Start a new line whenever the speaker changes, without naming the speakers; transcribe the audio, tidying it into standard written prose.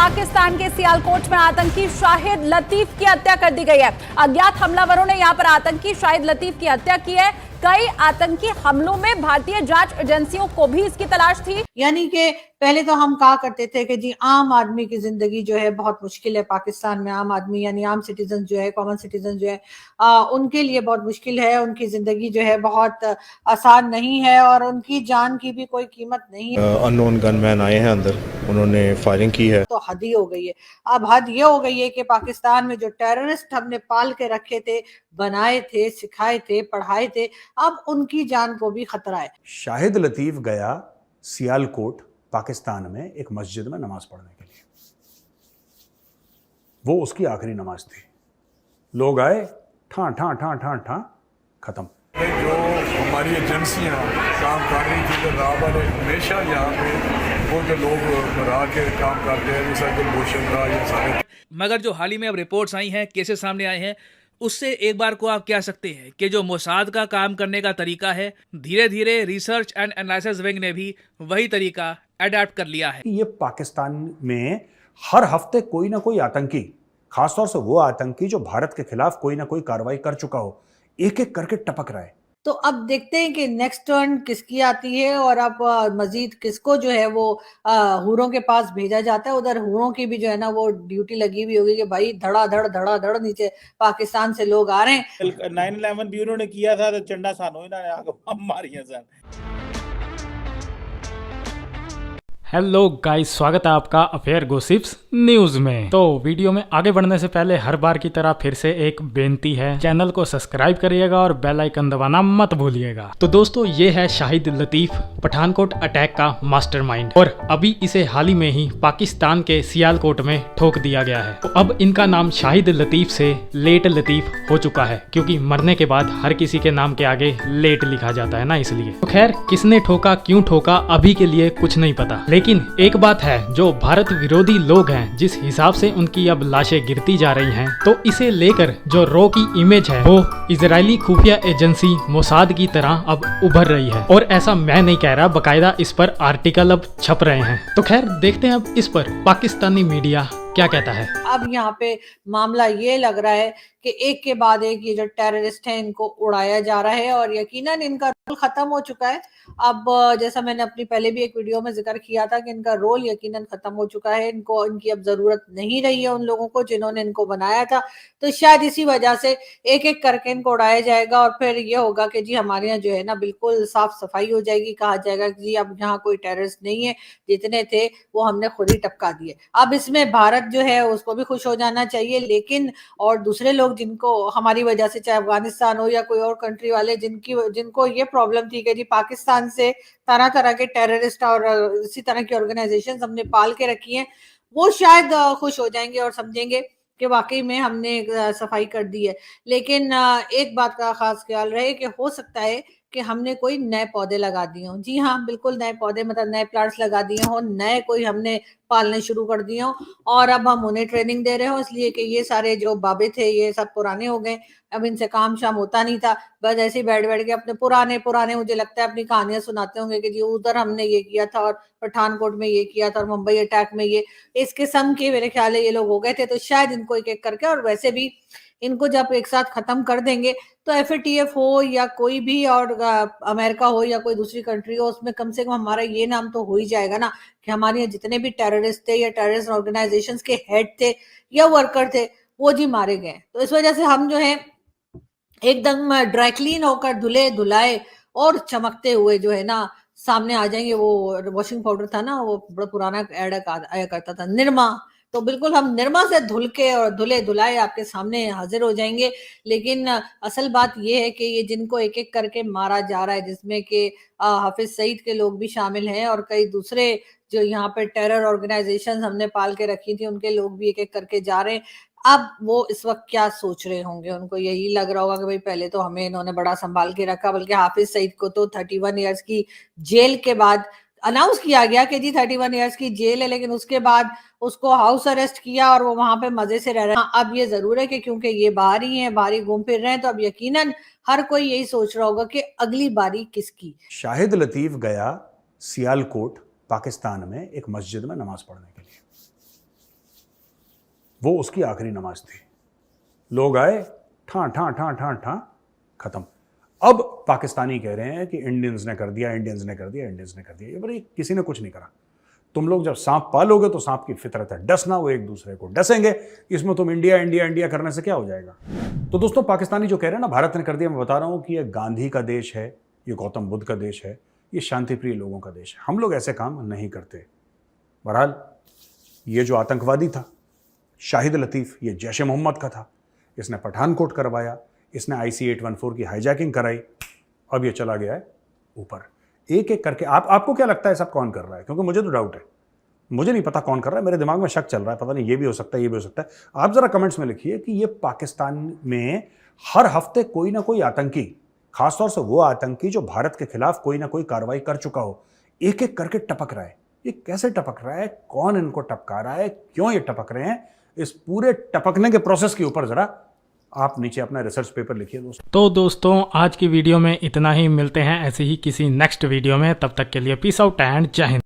पाकिस्तान के सियालकोट में आतंकी शाहिद लतीफ की हत्या कर दी गई है। अज्ञात हमलावरों ने यहां पर आतंकी शाहिद लतीफ की हत्या की है। कई आतंकी हमलों में भारतीय जांच एजेंसियों को भी इसकी तलाश थी।
यानी कि पहले तो हम कहा करते थे कि जी आम आदमी की जिंदगी जो है बहुत मुश्किल है। पाकिस्तान में आम आदमी यानी आम सिटीजन जो है, कॉमन सिटीजन जो है, उनके लिए बहुत मुश्किल है। उनकी जिंदगी जो है बहुत आसान नहीं है और उनकी जान की भी कोई कीमत नहीं है।
अननोन गनमैन आए हैं अंदर, उन्होंने फायरिंग की है।
तो हद ही हो गई है। अब हद ये हो गई है कि पाकिस्तान में जो टेररिस्ट हमने पाल के रखे थे, बनाए थे, सिखाए थे, पढ़ाए थे, अब उनकी जान को भी खतरा है।
शाहिद लतीफ गया सियालकोट पाकिस्तान में एक मस्जिद में नमाज पढ़ने के लिए। वो उसकी आखिरी नमाज थी। लोग आए, ठा ठा ठा ठा ठा, खत्म।
जो हमारी एजेंसियां काम कर रही थी, तो राह वाले हमेशा यहाँ पे वो जो लोग मरा के काम करते हैं, जैसा गुलभूषण का ये सारे।
मगर जो हाल ही में अब रिपोर्ट्स आई हैं, केसेस सामने आए हैं, उससे एक बार को आप कह सकते हैं कि जो मोसाद का काम करने का तरीका है, धीरे धीरे रिसर्च एंड एनालिसिस विंग ने भी वही तरीका अडेप्ट कर लिया है।
ये पाकिस्तान में हर हफ्ते कोई ना कोई आतंकी, खासतौर से वो आतंकी जो भारत के खिलाफ कोई ना कोई कार्रवाई कर चुका हो, एक एक करके टपक रहा है।
तो अब देखते हैं कि नेक्स्ट टर्न किसकी आती है और अब मजीद किसको जो है वो हूरों के पास भेजा जाता है। उधर हूरों की भी जो है ना वो ड्यूटी लगी हुई होगी कि भाई धड़ा धड़ नीचे पाकिस्तान से लोग आ रहे हैं।
9/11 भी उन्होंने किया था, तो चंडा सानू इन्होंने आके हम मारियां सन।
हेलो गाइस, स्वागत है आपका अफेयर गॉसिप्स न्यूज में। तो वीडियो में आगे बढ़ने से पहले हर बार की तरह फिर से एक बेनती है, चैनल को सब्सक्राइब करिएगा और बेल आइकन दबाना मत भूलिएगा। तो दोस्तों, ये है शाहिद लतीफ, पठानकोट अटैक का मास्टरमाइंड, और अभी इसे हाल ही में ही पाकिस्तान के सियालकोट में ठोक दिया गया है। तो अब इनका नाम शाहिद लतीफ से लेट लतीफ हो चुका है, क्योंकि मरने के बाद हर किसी के नाम के आगे लेट लिखा जाता है ना, इसलिए। तो खैर, किसने ठोका, क्यों ठोका, अभी के लिए कुछ नहीं पता। लेकिन एक बात है, जो भारत विरोधी लोग हैं, जिस हिसाब से उनकी अब लाशें गिरती जा रही हैं, तो इसे लेकर जो रॉ की इमेज है वो इजरायली खुफिया एजेंसी मोसाद की तरह अब उभर रही है। और ऐसा मैं नहीं कह रहा, बकायदा इस पर आर्टिकल अब छप रहे हैं। तो खैर, देखते हैं अब इस पर पाकिस्तानी मीडिया क्या कहता है।
अब यहाँ पे मामला ये लग रहा है कि एक के बाद एक ये जो टेररिस्ट है इनको उड़ाया जा रहा है और यकीनन इनका रोल खत्म हो चुका है। अब जैसा मैंने अपनी पहले भी एक वीडियो में जिक्र किया था कि इनका रोल यकीनन खत्म हो चुका है। इनकी अब जरूरत नहीं रही है उन लोगों को जिन्होंने इनको बनाया था। तो शायद इसी वजह से एक एक करके इनको उड़ाया जाएगा और फिर ये होगा कि जी हमारे यहाँ जो है ना बिल्कुल साफ सफाई हो जाएगी। कहा जाएगा कि जी अब यहाँ कोई टेररिस्ट नहीं है, जितने थे वो हमने खुद ही टपका दिए। अब इसमें भारत जो है उसको भी खुश हो जाना चाहिए, लेकिन और दूसरे लोग जिनको हमारी वजह से, चाहे अफगानिस्तान हो या कोई और कंट्री वाले, जिनको ये प्रॉब्लम थी कि जी पाकिस्तान से तरह तरह के टेररिस्ट और इसी तरह की ऑर्गेनाइजेशन हमने पाल के रखी हैं, वो शायद खुश हो जाएंगे और समझेंगे कि वाकई में हमने सफाई कर दी है। लेकिन एक बात का खास ख्याल रहे कि हो सकता है कि हमने कोई नए पौधे लगा दिए हों। जी हाँ, बिल्कुल नए पौधे, मतलब नए प्लांट्स लगा दिए हों, नए कोई हमने पालने शुरू कर दिए हों और अब हम उन्हें ट्रेनिंग दे रहे हो, इसलिए कि ये सारे जो बाबे थे ये सब पुराने हो गए, अब इनसे काम शाम होता नहीं था। बस ऐसे ही बैठ बैठ के अपने पुराने मुझे लगता है अपनी कहानियां सुनाते होंगे कि जी उधर हमने ये किया था और पठानकोट में ये किया था और मुंबई अटैक में ये, इस किस्म के मेरे ख्याल है ये लोग हो गए थे। तो शायद इनको एक एक करके, और वैसे भी इनको जब एक साथ खत्म कर देंगे तो एफएटीएफ हो या कोई भी और अमेरिका हो या कोई दूसरी कंट्री हो, उसमें कम से कम हमारा ये नाम तो हो ही जाएगा ना कि हमारे यहाँ जितने भी टेररिस्ट थे या टेररिस्ट ऑर्गेनाइजेशंस के हेड थे या वर्कर थे वो जी मारे गए। तो इस वजह से हम जो है एकदम ड्राई क्लीन होकर धुले धुलाए और चमकते हुए जो है ना सामने आ जाएंगे। वो वॉशिंग पाउडर था ना, वो बड़ा पुराना एड आया करता था, निरमा। तो बिल्कुल हम निरमा से धुल के और धुले धुलाए आपके सामने हाजिर हो जाएंगे। लेकिन असल बात यह है कि ये जिनको एक एक करके मारा जा रहा है, जिसमें कि हाफिज सईद के लोग भी शामिल हैं और कई दूसरे जो यहाँ पे टेरर ऑर्गेनाइजेशन हमने पाल के रखी थी उनके लोग भी एक एक करके जा रहे हैं। अब वो इस वक्त क्या सोच रहे होंगे, उनको यही लग रहा होगा कि भाई पहले तो हमें इन्होंने बड़ा संभाल के रखा, बल्कि हाफिज सईद को तो 31 ईयर्स की जेल के बाद अनाउंस किया गया कि जी 31 ईयर्स की जेल है, लेकिन उसके बाद उसको हाउस अरेस्ट किया और वो वहां पे मजे से रह रहे हैं। अब ये जरूर है कि क्योंकि ये बाहर ही हैं, बाहर ही घूम फिर रहे हैं, तो अब यकीनन हर कोई यही सोच रहा होगा कि अगली बारी किसकी।
शाहिद लतीफ गया सियालकोट पाकिस्तान में एक मस्जिद में नमाज पढ़ने के लिए। वो उसकी आखिरी नमाज थी। लोग आए, ठा ठा ठा ठा ठा, खत्म। अब पाकिस्तानी कह रहे हैं कि इंडियंस ने कर दिया, इंडियंस ने कर दिया, इंडियंस ने कर दिया। ये भाई किसी ने कुछ नहीं करा। तुम लोग जब सांप पालोगे तो सांप की फितरत है डसना, वो एक दूसरे को डसेंगे। इसमें तुम इंडिया इंडिया इंडिया करने से क्या हो जाएगा? तो दोस्तों, पाकिस्तानी जो कह रहे हैं ना भारत ने कर दिया, मैं बता रहा हूं कि ये गांधी का देश है, ये गौतम बुद्ध का देश है, ये शांतिप्रिय लोगों का देश है। हम लोग ऐसे काम नहीं करते। बहरहाल, ये जो आतंकवादी था शाहिद लतीफ़, ये जैश ए मोहम्मद का था, इसने पठानकोट करवाया, इसने IC-814 की हाईजैकिंग कराई, अब ये चला गया है ऊपर। एक एक करके आपको क्या लगता है सब कौन कर रहा है? क्योंकि मुझे तो डाउट है, मुझे नहीं पता कौन कर रहा है, मेरे दिमाग में शक चल रहा है, पता नहीं ये भी हो सकता है, ये भी हो सकता है। आप जरा कमेंट्स में लिखिए कि ये पाकिस्तान में हर हफ्ते कोई ना कोई आतंकी, खासतौर से वो आतंकी जो भारत के खिलाफ कोई ना कोई कार्रवाई कर चुका हो, एक एक करके टपक रहा है। ये कैसे टपक रहा है, कौन इनको टपका रहा है, क्यों ये टपक रहे हैं, इस पूरे टपकने के प्रोसेस के ऊपर जरा आप नीचे अपना रिसर्च पेपर लिखिए दोस्तों।
तो दोस्तों, आज की वीडियो में इतना ही। मिलते हैं ऐसे ही किसी नेक्स्ट वीडियो में। तब तक के लिए पीस आउट एंड जय हिंद।